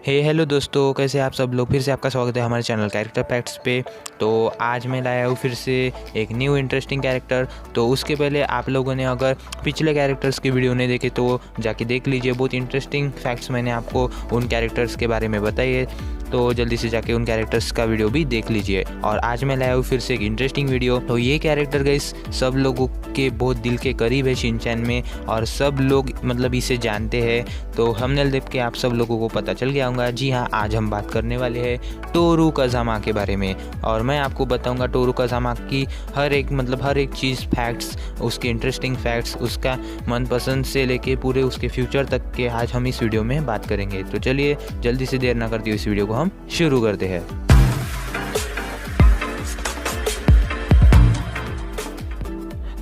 Hello दोस्तों, कैसे आप सब लोग। फिर से आपका स्वागत है हमारे चैनल कैरेक्टर फैक्ट्स पे। तो आज मैं लाया हूँ फिर से एक न्यू इंटरेस्टिंग कैरेक्टर। तो उसके पहले आप लोगों ने अगर पिछले कैरेक्टर्स की वीडियो नहीं देखे तो जाके देख लीजिए। बहुत इंटरेस्टिंग फैक्ट्स मैंने आपको उन कैरेक्टर्स के बारे में बताई है, तो जल्दी से जाके उन कैरेक्टर्स का वीडियो भी देख लीजिए। और आज मैं लाया हूँ फिर से एक इंटरेस्टिंग वीडियो। तो ये कैरेक्टर गाइस सब लोगों के बहुत दिल के करीब है शिनचैन में, और सब लोग मतलब इसे जानते हैं। तो थंबनेल देख के आप सब लोगों को पता चल गया होगा। जी हाँ, आज हम बात करने वाले हैं टोरू कज़ामा के बारे में, और मैं आपको बताऊंगा टोरू कज़ामा की हर एक चीज़, फैक्ट्स, उसके इंटरेस्टिंग फैक्ट्स, उसका मनपसंद से लेके पूरे उसके फ्यूचर तक के आज हम इस वीडियो में बात करेंगे। तो चलिए जल्दी से देर ना करते हुए इस वीडियो को हम शुरू करते हैं।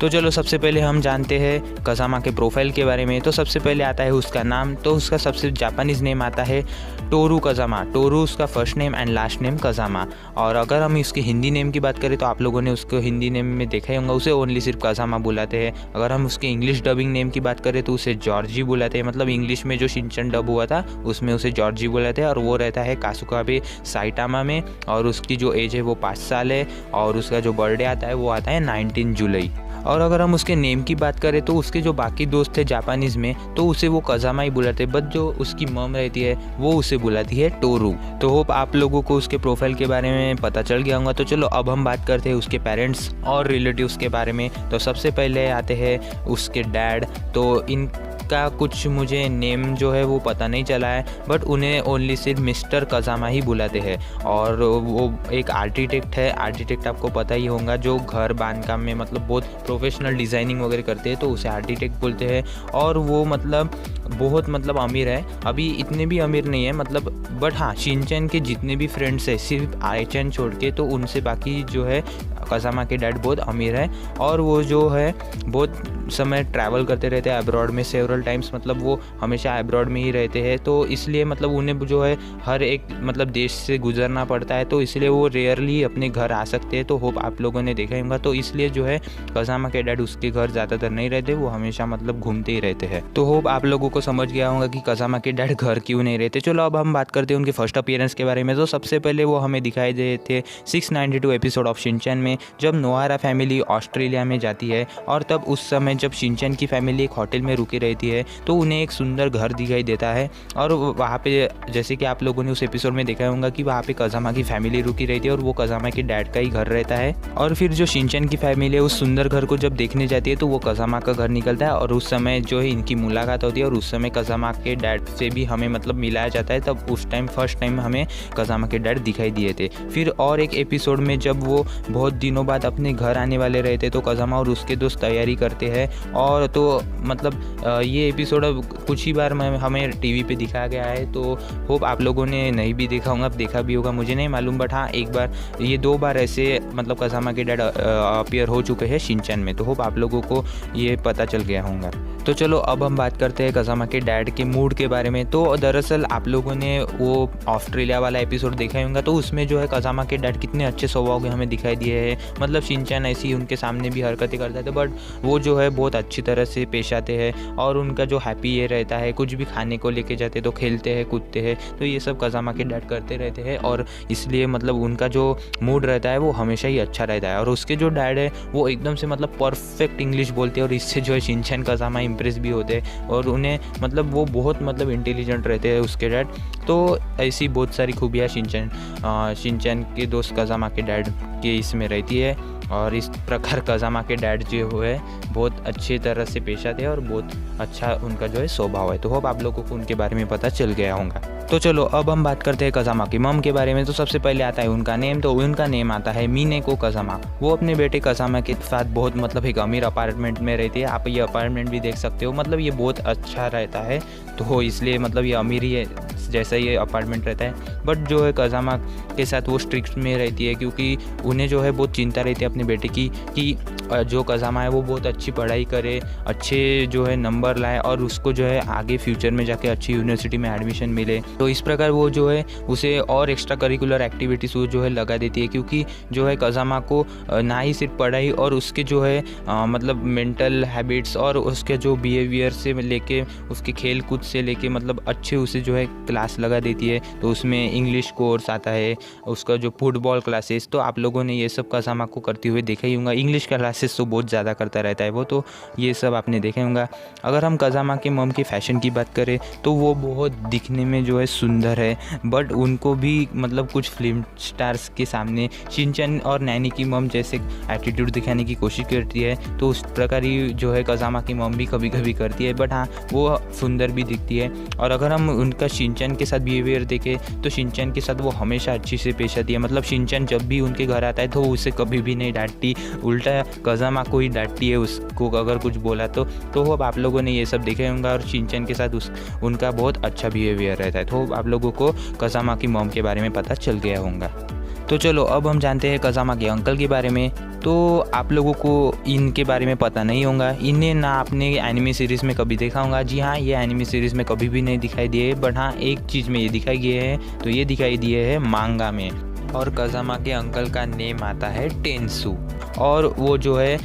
तो चलो सबसे पहले हम जानते हैं कज़ामा के प्रोफाइल के बारे में। तो सबसे पहले आता है उसका नाम। तो उसका सबसे जापानीज़ नेम आता है टोरू कज़ामा। टोरू उसका first name and last name Kazama. और अगर हम इसके हिंदी नेम की बात करें तो आप लोगों ने उसको हिंदी नेम में देखा ही होगा, उसे ओनली सिर्फ कज़ामा बुलाते हैं। अगर हम उसके इंग्लिश डबिंग नेम की बात करें तो उसे जॉर्जी बुलाते हैं। मतलब इंग्लिश में जो शिनचैन डब हुआ था उसमें उसे जॉर्जी बुलाते हैं। और वो रहता है कासुकाबे साइटामा में, और उसकी जो एज है वो 5 साल है, और उसका जो बर्थडे आता है वो आता है 19 जुलाई। और अगर हम उसके नेम की बात करें तो उसके जो बाकी दोस्त थे जापानीज़ में तो उसे वो कज़ामा ही बुलाते हैं, बट जो उसकी मम रहती है वो उसे बुलाती है टोरू। तो होप आप लोगों को उसके प्रोफाइल के बारे में पता चल गया होगा। तो चलो अब हम बात करते हैं उसके पेरेंट्स और रिलेटिव्स के बारे में। तो सबसे पहले आते हैं उसके डैड। तो इनका कुछ मुझे नेम जो है वो पता नहीं चला है, बट उन्हें ओनली सिर्फ मिस्टर कज़ामा ही बुलाते हैं। और वो एक आर्किटेक्ट है। आर्किटेक्ट आपको पता ही होगा, जो घर बांधकाम में मतलब बहुत प्रोफेशनल डिज़ाइनिंग वगैरह करते हैं, तो उसे आर्किटेक्ट बोलते हैं। और वो बहुत अमीर है। अभी इतने भी अमीर नहीं है मतलब, बट हाँ, शिनचैन के जितने भी फ्रेंड्स हैं सिर्फ आईचैन छोड़ के, तो उनसे बाकी जो है कज़ामा के डैड बहुत अमीर है। और वो जो है बहुत समय ट्रैवल करते रहते हैं अब्रॉड में सेवरल टाइम्स। मतलब वो हमेशा अब्रॉड में ही रहते हैं, तो इसलिए मतलब उन्हें जो है हर एक देश से गुजरना पड़ता है, तो इसलिए वो रेयरली अपने घर आ सकते हैं। तो होप आप लोगों ने देखा ही होगा। तो इसलिए जो है कज़ामा के डैड उसके घर ज़्यादातर नहीं रहते, वो हमेशा घूमते ही रहते हैं। तो होप आप लोगों को समझ गया होगा कि कज़ामा के डैड घर क्यों नहीं रहते। चलो अब हम बात करते हैं उनके फर्स्ट अपीयरेंस के बारे में। तो सबसे पहले वो हमें दिखाई दे थे 692 एपिसोड ऑफ शिनचैन में, जब नोआरा फैमिली ऑस्ट्रेलिया में जाती है। और तब उस समय जब शिनचैन की फैमिली एक होटल में रुकी रहती है तो उन्हें एक सुंदर घर दिखाई देता है। और वहाँ पे जैसे कि आप लोगों ने उस एपिसोड में देखा होगा कि वहाँ पे कज़ामा की फैमिली रुकी रहती है, और वो कज़ामा के डैड का ही घर रहता है। और फिर जो शिनचैन की फैमिली है उस सुंदर घर को जब देखने जाती है तो वो कज़ामा का घर निकलता है, और उस समय जो है इनकी मुलाकात होती है। और उस समय कज़ामा के डैड से भी हमें मिलाया जाता है। तब उस टाइम फर्स्ट टाइम हमें कज़ामा के डैड दिखाई दिए थे। फिर और एक एपिसोड में जब वो बहुत दिनों बाद अपने घर आने वाले रहते तो कज़ामा और उसके दोस्त तैयारी करते हैं। और तो ये एपिसोड अब कुछ ही बार हमें टीवी पे दिखाया गया है। तो होप आप लोगों ने नहीं भी देखा होगा, देखा भी होगा मुझे नहीं मालूम, बट हाँ एक बार, ये 2 बार ऐसे कज़ामा के डैड अपीयर हो चुके हैं शिनचैन में। तो होप आप लोगों को ये पता चल गया होगा। तो चलो अब हम बात करते हैं कज़ामा के डैड के मूड के बारे में। तो दरअसल आप लोगों ने वो ऑस्ट्रेलिया वाला एपिसोड देखा ही होगा, तो उसमें जो है कज़ामा के डैड कितने अच्छे स्वभाव के हमें दिखाई दिए हैं। शिनचैन ऐसी उनके सामने भी हरकतें करते थे, बट वो जो है बहुत अच्छी तरह से पेश आते हैं। और उनका जो हैप्पी ये रहता है, कुछ भी खाने को लेके जाते तो खेलते हैं, कूदते हैं, तो ये सब कज़ामा के डैड करते रहते हैं। और इसलिए उनका जो मूड रहता है वो हमेशा ही अच्छा रहता है। और उसके जो डैड है वो एकदम से परफेक्ट इंग्लिश बोलते हैं, और इससे जो है शिनचैन कज़ामा इम्प्रेस भी होते हैं। और उन्हें वो बहुत इंटेलिजेंट रहते हैं उसके डैड। तो ऐसी बहुत सारी खूबियाँ शिनचैन के दोस्त कज़ामा के डैड के इसमें रहती है। और इस प्रकार कज़ामा के डैड जो है बहुत अच्छी तरह से पेश आते हैं, और बहुत अच्छा उनका जो है स्वभाव है। तो होप आप लोगों को उनके बारे में पता चल गया होगा। तो चलो अब हम बात करते हैं कज़ामा की मम के बारे में। तो सबसे पहले आता है उनका नेम। तो उनका नेम आता है मिनेको कज़ामा। वो अपने बेटे कज़ामा के साथ बहुत एक अमीर अपार्टमेंट में रहती है। आप ये अपार्टमेंट भी देख सकते हो, ये बहुत अच्छा रहता है। तो इसलिए ये अमीर ही है जैसा ये अपार्टमेंट रहता है। बट जो है कज़ामा के साथ वो स्ट्रिक्ट में रहती है, क्योंकि उन्हें जो है बहुत चिंता रहती है अपने बेटे की कि जो कज़ामा है वो बहुत अच्छी पढ़ाई करे, अच्छे जो है नंबर लाए, और उसको जो है आगे फ्यूचर में जाके अच्छी यूनिवर्सिटी में एडमिशन मिले। तो इस प्रकार वो जो है उसे और एक्स्ट्रा करिकुलर एक्टिविटीज़ वो जो है लगा देती है, क्योंकि जो है कज़ामा को ना ही सिर्फ पढ़ाई और उसके जो है मेंटल हैबिट्स और उसके जो बिहेवियर से लेके उसके खेल कूद से लेके मतलब अच्छे उसे जो है क्लास लगा देती है। तो उसमें इंग्लिश कोर्स आता है, उसका जो फुटबॉल क्लासेस, तो आप लोगों ने ये सब कज़ामा को करते हुए देखा ही होगा। इंग्लिश क्लासेस तो बहुत ज़्यादा करता रहता है वो, तो ये सब आपने देखा होगा। अगर हम कज़ामा के मॉम की फ़ैशन की बात करें तो वो बहुत दिखने में जो है सुंदर है, बट उनको भी मतलब कुछ फिल्म स्टार्स के सामने शिनचैन और नैनी की मॉम जैसे एटीट्यूड दिखाने की कोशिश करती है, तो उस प्रकार ही जो है कज़ामा की मॉम भी कभी कभी करती है, बट हाँ वो सुंदर भी दिखती है। और अगर हम उनका शिनचैन के साथ बिहेवियर देखें तो शिनचैन के साथ वो हमेशा अच्छी से पेश आती है। मतलब शिनचैन जब भी उनके घर आता है तो उसे कभी भी नहीं डांटती, उल्टा कज़ामा को ही डांटती है उसको अगर कुछ बोला तो अब आप लोगों ने ये सब देखा होगा। और शिनचैन के साथ उनका बहुत अच्छा बिहेवियर रहता है, तो आप लोगों को कज़ामा की मॉम के बारे में पता चल गया होगा। तो चलो अब हम जानते हैं कज़ामा के अंकल के बारे में। तो आप लोगों को इनके बारे में पता नहीं होगा, इन्हें ना आपने एनिमे सीरीज़ में कभी देखा होगा। जी हाँ, ये एनिमे सीरीज़ में कभी भी नहीं दिखाई दिए, बट हाँ एक चीज़ में ये दिखाई दिए हैं, तो ये दिखाई दिए हैं मांगा में। और कज़ामा के अंकल का नेम आता है टेंसु, और वो जो है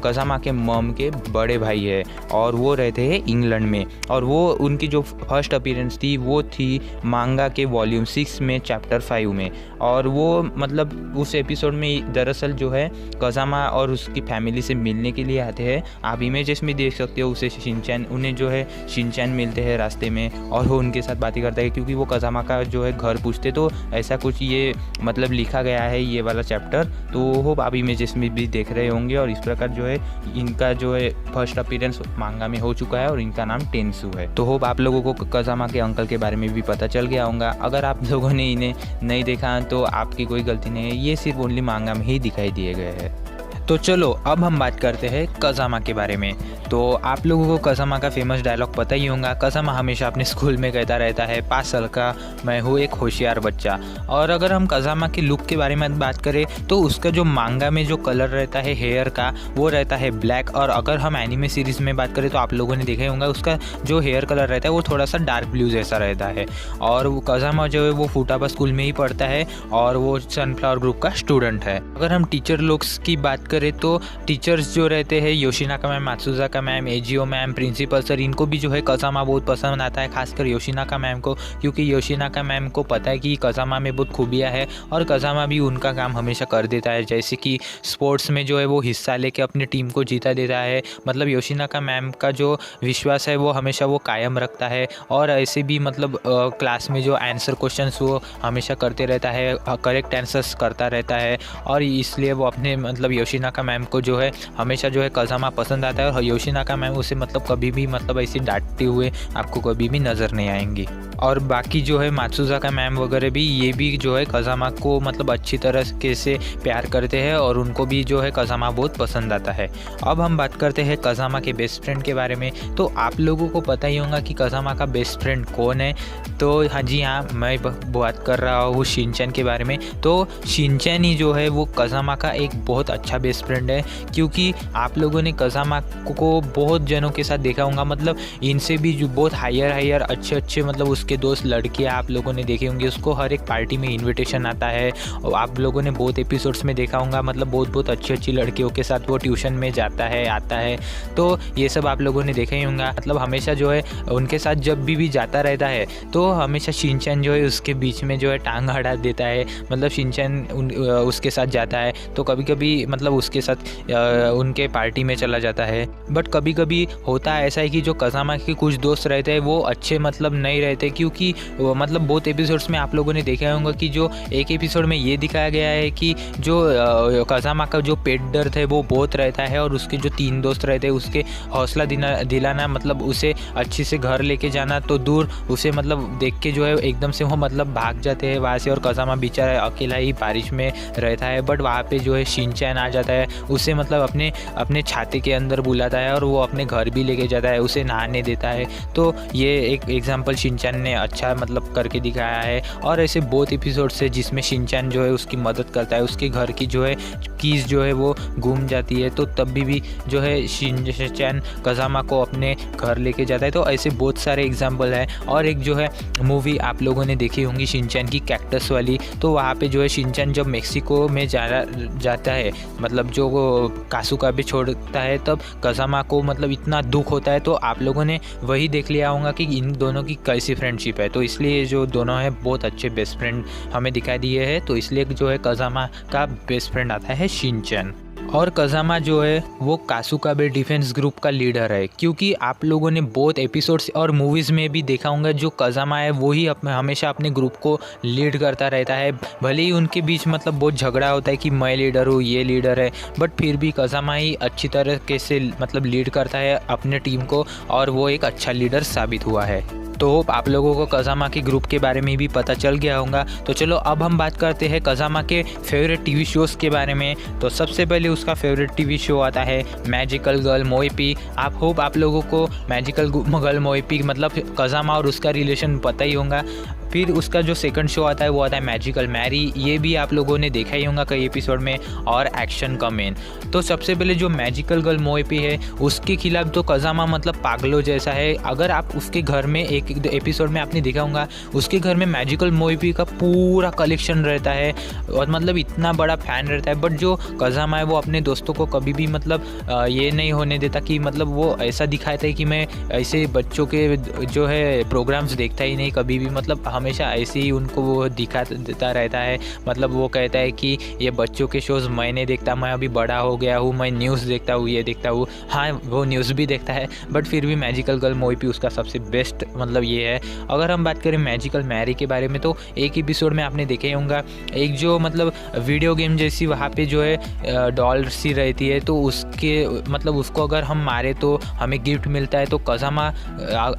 कज़ामा के मॉम के बड़े भाई है, और वो रहते हैं इंग्लैंड में। और वो उनकी जो फर्स्ट अपीयरेंस थी वो थी मांगा के वॉल्यूम 6 में चैप्टर 5 में। और वो मतलब उस एपिसोड में दरअसल जो है कज़ामा और उसकी फैमिली से मिलने के लिए आते हैं। आप इमेजेस में देख सकते हो उसे शिनचैन, उन्हें जो है शिनचैन मिलते हैं रास्ते में, और वो उनके साथ बातें करता है क्योंकि वो कज़ामा का जो है घर पूछते, तो ऐसा कुछ ये मतलब लिखा गया है ये वाला चैप्टर, तो वो आप इमेजेस में भी देख रहे होंगे। और इस प्रकार जो है इनका जो है फर्स्ट अपीयरेंस मांगा में हो चुका है, और इनका नाम टेंसु है। तो होप आप लोगों को कज़ामा के अंकल के बारे में भी पता चल गया होगा। अगर आप लोगों ने इन्हें नहीं देखा तो आपकी कोई गलती नहीं है, ये सिर्फ ओनली मांगा में ही दिखाई दिए गए हैं। तो चलो अब हम बात करते हैं कज़ामा के बारे में। तो आप लोगों को कज़ामा का फेमस डायलॉग पता ही होगा। कज़ामा हमेशा अपने स्कूल में कहता रहता है, 5 साल का मैं हूँ एक होशियार बच्चा। और अगर हम कज़ामा के लुक के बारे में बात करें तो उसका जो मांगा में जो कलर रहता है हेयर का वो रहता है ब्लैक। और अगर हम एनिमे सीरीज़ में बात करें तो आप लोगों ने देखा ही होगा उसका जो हेयर कलर रहता है वो थोड़ा सा डार्क ब्लू जैसा रहता है। और वो कज़ामा जो है वो फुटाबा स्कूल में ही पढ़ता है, और वो सनफ्लावर ग्रुप का स्टूडेंट है। अगर हम टीचर लोग्स की बात करें तो टीचर्स जो रहते हैं योशिनाका मैम, मात्सुजाका मैम, एजियो मैम, प्रिंसिपल सर, इनको भी जो है कज़ामा बहुत पसंद आता है, खासकर योशिनाका मैम को, क्योंकि योशिनाका मैम को पता है कि कज़ामा में बहुत खूबियाँ है, और कज़ामा भी उनका काम हमेशा कर देता है। जैसे कि स्पोर्ट्स में जो है वो हिस्सा लेके अपनी टीम को जीता देता है। मतलब योशिनाका मैम का जो विश्वास है वो हमेशा वो कायम रखता है। और ऐसे भी मतलब क्लास में जो आंसर क्वेश्चंस वो हमेशा करते रहता है, करेक्ट आंसर्स करता रहता है, और इसलिए वो अपने मतलब योशिनाका मैम को जो है हमेशा जो है कज़ामा पसंद आता है। और योशिनाका मैम उसे मतलब कभी भी मतलब ऐसे डांटते हुए आपको कभी भी नज़र नहीं आएंगी। और बाकी जो है मात्सुजाका मैम वगैरह भी, ये भी जो है कज़ामा को मतलब अच्छी तरह से प्यार करते हैं, और उनको भी जो है कज़ामा बहुत पसंद आता है। अब हम बात करते हैं कज़ामा के बेस्ट फ्रेंड के बारे में। तो आप लोगों को पता ही होगा कि कज़ामा का बेस्ट फ्रेंड कौन है। तो हाँ जी हाँ, मैं बात कर रहा हूँ शिनचैन के बारे में। तो शिनचैन ही जो है वो कज़ामा का एक बहुत अच्छा बेस्ट फ्रेंड है, क्योंकि आप लोगों ने कज़ामा को बहुत जनों के साथ देखा होगा। मतलब इनसे भी जो बहुत हायर अच्छे मतलब उसके दोस्त लड़के आप लोगों ने देखे होंगे, उसको हर एक पार्टी में इनविटेशन आता है। और आप लोगों ने बहुत एपिसोड्स में देखा होगा, मतलब बहुत अच्छी लड़कियों के साथ वो ट्यूशन में जाता है आता है। तो ये सब आप लोगों ने देखा ही होगा। मतलब हमेशा जो है उनके साथ जब भी जाता रहता है तो हमेशा शिनचैन जो है उसके बीच में जो है टांग अड़ा देता है। मतलब शिनचैन उसके साथ जाता है तो कभी कभी मतलब उसके साथ उनके पार्टी में चला जाता है। बट कभी कभी होता है ऐसा है कि जो कज़ामा के कुछ दोस्त रहते हैं वो अच्छे मतलब नहीं रहते, क्योंकि मतलब बहुत एपिसोड्स में आप लोगों ने देखा होगा कि जो एक एपिसोड में ये दिखाया गया है कि जो कज़ामा का जो पेट दर्द है वो बहुत रहता है, और उसके जो 3 दोस्त रहते हैं उसके हौसला दिलाना, मतलब उसे अच्छे से घर लेके जाना, तो दूर उसे मतलब देख के जो है एकदम से वो मतलब भाग जाते हैं वहाँ से। और कज़ामा बेचारा अकेला ही बारिश में रहता है, बट वहाँ पे जो है शिनचैन आ जाता है, उसे मतलब अपने छाते के अंदर बुलाता है, और वो अपने घर भी लेके जाता है, उसे नहाने देता है। तो ये एक एग्जाम्पल शिनचैन ने अच्छा मतलब करके दिखाया है। और ऐसे बहुत एपिसोड है जिसमें शिनचैन जो है उसकी मदद करता है, उसके घर की जो है कीज़ जो है वो गुम जाती है, तो तब भी जो है शिनचैन कज़ामा को अपने घर लेके जाता है। तो ऐसे बहुत सारे एग्जाम्पल है। और एक जो है मूवी आप लोगों ने देखी होंगी शिनचैन की, कैक्टस वाली। तो वहाँ पे जो है शिनचैन जब मेक्सिको में जाता है, मतलब मतलब जो कासुका भी छोड़ता है तब कज़ामा को मतलब इतना दुख होता है। तो आप लोगों ने वही देख लिया होगा कि इन दोनों की कैसी फ्रेंडशिप है। तो इसलिए जो दोनों हैं बहुत अच्छे बेस्ट फ्रेंड हमें दिखाई दिए हैं। तो इसलिए जो है कज़ामा का बेस्ट फ्रेंड आता है शिनचैन। और कज़ामा जो है वो कासुकाबे डिफेंस ग्रुप का लीडर है, क्योंकि आप लोगों ने बहुत एपिसोड्स और मूवीज़ में भी देखा होगा जो कज़ामा है वही हमेशा अपने ग्रुप को लीड करता रहता है। भले ही उनके बीच मतलब बहुत झगड़ा होता है कि मैं लीडर हूँ, ये लीडर है, बट फिर भी कज़ामा ही अच्छी तरह से मतलब लीड करता है अपने टीम को और वो एक अच्छा लीडर साबित हुआ है। तो होप आप लोगों को कज़ामा के ग्रुप के बारे में भी पता चल गया होगा। तो चलो अब हम बात करते हैं कज़ामा के फेवरेट टीवी शोज़ के बारे में। तो सबसे पहले उसका फेवरेट टीवी शो आता है मैजिकल गर्ल मोएपी। आप लोगों को मैजिकल गर्ल मोएपी मतलब कज़ामा और उसका रिलेशन पता ही होगा। फिर उसका जो सेकंड शो आता है वो आता है मैजिकल मैरी, ये भी आप लोगों ने देखा ही होगा कई एपिसोड में, और एक्शन कमेन। तो सबसे पहले जो मैजिकल गर्ल मोएपी है उसके खिलाफ तो कज़ामा मतलब पागलों जैसा है। अगर आप उसके घर में एक एपिसोड में आपने देखा होगा उसके घर में मैजिकल मोएपी का पूरा कलेक्शन रहता है और मतलब इतना बड़ा फ़ैन रहता है। बट जो कज़ामा है वो अपने दोस्तों को कभी भी मतलब ये नहीं होने देता कि मतलब वो ऐसा दिखाता है कि मैं ऐसे बच्चों के जो है प्रोग्राम्स देखता ही नहीं कभी भी, मतलब हमेशा ऐसे ही उनको वो दिखा देता रहता है। मतलब वो कहता है कि ये बच्चों के शोज़ मैं नहीं देखता, मैं अभी बड़ा हो गया हूँ, मैं न्यूज़ देखता हूँ, ये देखता हूँ। हाँ वो न्यूज़ भी देखता है बट फिर भी मैजिकल गर्ल मोएपी उसका सबसे बेस्ट मतलब ये है। अगर हम बात करें मैजिकल मैरी के बारे में तो एक एपिसोड में आपने देखे होंगे एक जो मतलब वीडियो गेम जैसी वहाँ पे जो है डॉल सी रहती है, तो उसके मतलब उसको अगर हम मारे तो हमें गिफ्ट मिलता है। तो कज़ामा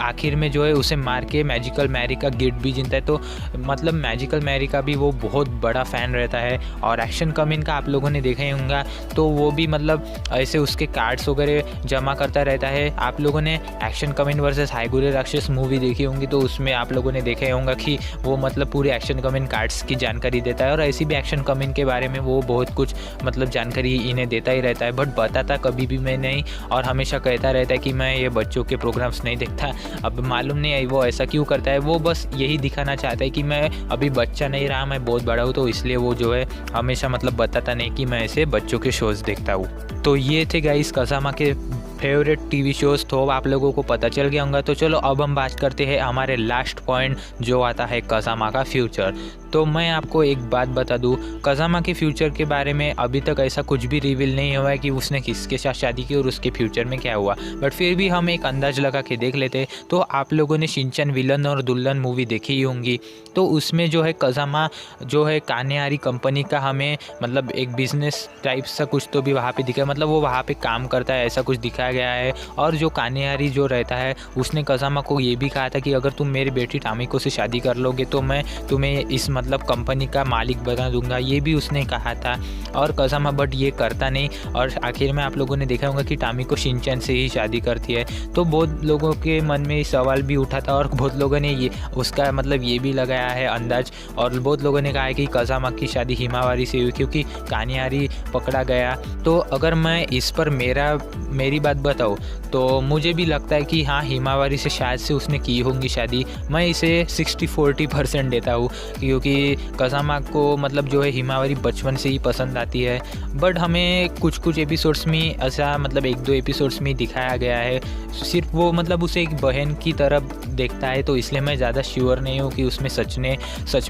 आखिर में जो है उसे मार के मैजिकल मैरी का गिफ्ट भी जीतता है। तो मतलब मैजिकल मैरी का भी वो बहुत बड़ा फ़ैन रहता है। और एक्शन कमिन का आप लोगों ने देखा ही होगा, तो वो भी मतलब ऐसे उसके कार्ड्स वगैरह जमा करता रहता है। आप लोगों ने एक्शन कमिन वर्सेस हाइगुरे राक्षस मूवी देखी होंगी, तो उसमें आप लोगों ने देखा ही होगा कि वो मतलब पूरे एक्शन कमिन कार्ड्स की जानकारी देता है। और ऐसी भी एक्शन कमिन के बारे में वो बहुत कुछ मतलब जानकारी इन्हें देता ही रहता है, बट बताता कभी भी मैं नहीं और हमेशा कहता रहता है कि मैं ये बच्चों के प्रोग्राम्स नहीं देखता। अब मालूम नहीं वो ऐसा क्यों करता है, वो बस यही दिखाना चाहता है कि मैं अभी बच्चा नहीं रहा, मैं बहुत बड़ा हूँ। तो इसलिए वो जो है हमेशा मतलब बताता नहीं कि मैं ऐसे बच्चों के शोज़ देखता हूँ। तो ये थे गाइस कज़ामा के फेवरेट टीवी शोज़, तो आप लोगों को पता चल गया होगा। तो चलो अब हम बात करते हैं हमारे लास्ट पॉइंट जो आता है कज़ामा का फ्यूचर। तो मैं आपको एक बात बता दूं, कज़ामा के फ्यूचर के बारे में अभी तक ऐसा कुछ भी रिवील नहीं हुआ है कि उसने किसके साथ शादी की और उसके फ्यूचर में क्या हुआ, बट फिर भी हम एक अंदाज लगा के देख लेते। तो आप लोगों ने शिनचैन विलन और दुल्हन मूवी देखी ही होंगी, तो उसमें जो है कज़ामा जो है कानेहारी कंपनी का हमें मतलब एक बिजनेस टाइप सा कुछ तो भी वहाँ पे दिखा, मतलब वो वहाँ पे काम करता है ऐसा कुछ दिखाया गया है। और जो कानेहारी जो रहता है उसने कज़ामा को ये भी कहा था कि अगर तुम मेरी बेटी टामिको से शादी कर लोगे तो मैं तुम्हें इस मतलब कंपनी का मालिक बना दूंगा, ये भी उसने कहा था। और कज़ामा बट ये करता नहीं और आखिर में आप लोगों ने देखा होगा कि टामिको शिनचैन से ही शादी करती है। तो बहुत लोगों के मन में सवाल भी उठा था और बहुत लोगों ने ये उसका मतलब ये भी लगाया है अंदाज, और बहुत लोगों ने कहा है कि कज़ामा की शादी हिमावारी से हुई क्योंकि कानेहारी पकड़ा गया। तो अगर मैं इस पर मेरी बात बताऊँ तो मुझे भी लगता है कि हाँ हिमावारी से शायद से उसने की होंगी शादी। मैं इसे 60-40% देता हूँ क्योंकि कज़ामा को मतलब जो है हिमावारी बचपन से ही पसंद आती है। बट हमें कुछ कुछ एपिसोड्स में ऐसा मतलब 1-2 एपिसोड्स में दिखाया गया है सिर्फ वो मतलब उसे एक बहन की तरह देखता है। तो इसलिए मैं ज़्यादा श्योर नहीं हूँ कि उसमें सच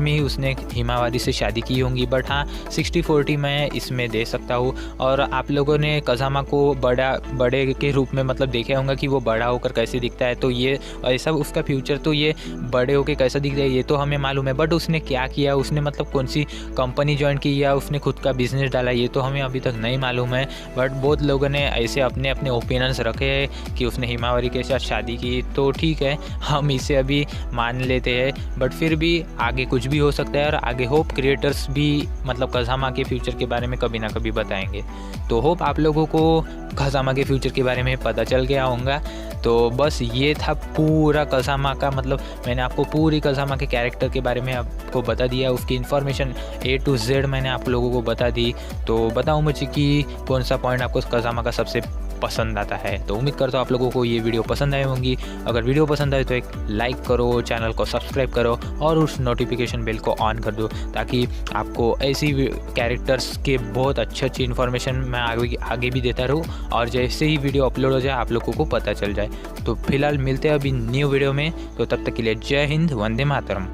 में ही उसने हिमावारी से शादी की होंगी। बट हाँ 60-40 मैं इसमें दे सकता हूँ। और आप लोगों ने कज़ामा को बड़े के रूप में मतलब देखा होगा कि वो बड़ा होकर कैसे दिखता है। तो ये ऐसा उसका फ्यूचर तो ये बड़े होकर कैसा दिखता है ये तो हमें मालूम है, बट उसने क्या किया, उसने मतलब कौन सी कंपनी ज्वाइन की या उसने खुद का बिजनेस डाला ये तो हमें अभी तक नहीं मालूम है। बट बहुत लोगों ने ऐसे अपने अपने ओपिनियंस रखे हैं कि उसने हिमावारी के साथ शादी की, तो ठीक है हम इसे अभी मान लेते हैं। बट फिर भी आगे कुछ भी हो सकता है और आगे होप क्रिएटर्स भी मतलब कज़ामा के फ्यूचर के बारे में कभी ना कभी बताएंगे। तो होप आप लोगों को कज़ामा के फ्यूचर के बारे में पता चल गया होगा। तो बस ये था पूरा कज़ामा का मतलब मैंने आपको पूरी कज़ामा के कैरेक्टर के बारे में आपको बता दिया, उसकी इन्फॉर्मेशन A to Z मैंने आप लोगों को बता दी। तो बताऊँ मुझे कि कौन सा पॉइंट आपको कज़ामा का सबसे पसंद आता है। तो उम्मीद करता हूँ आप लोगों को ये वीडियो पसंद आई होंगी। अगर वीडियो पसंद आए तो एक लाइक करो, चैनल को सब्सक्राइब करो और उस नोटिफिकेशन बेल को ऑन कर दो, ताकि आपको ऐसी कैरेक्टर्स के बहुत अच्छी इन्फॉर्मेशन मैं आगे भी देता रहूँ और जैसे ही वीडियो अपलोड हो जाए आप लोगों को पता चल जाए। तो फिलहाल मिलते हैं अभी न्यू वीडियो में, तो तब तक के लिए जय हिंद, वंदे मातरम।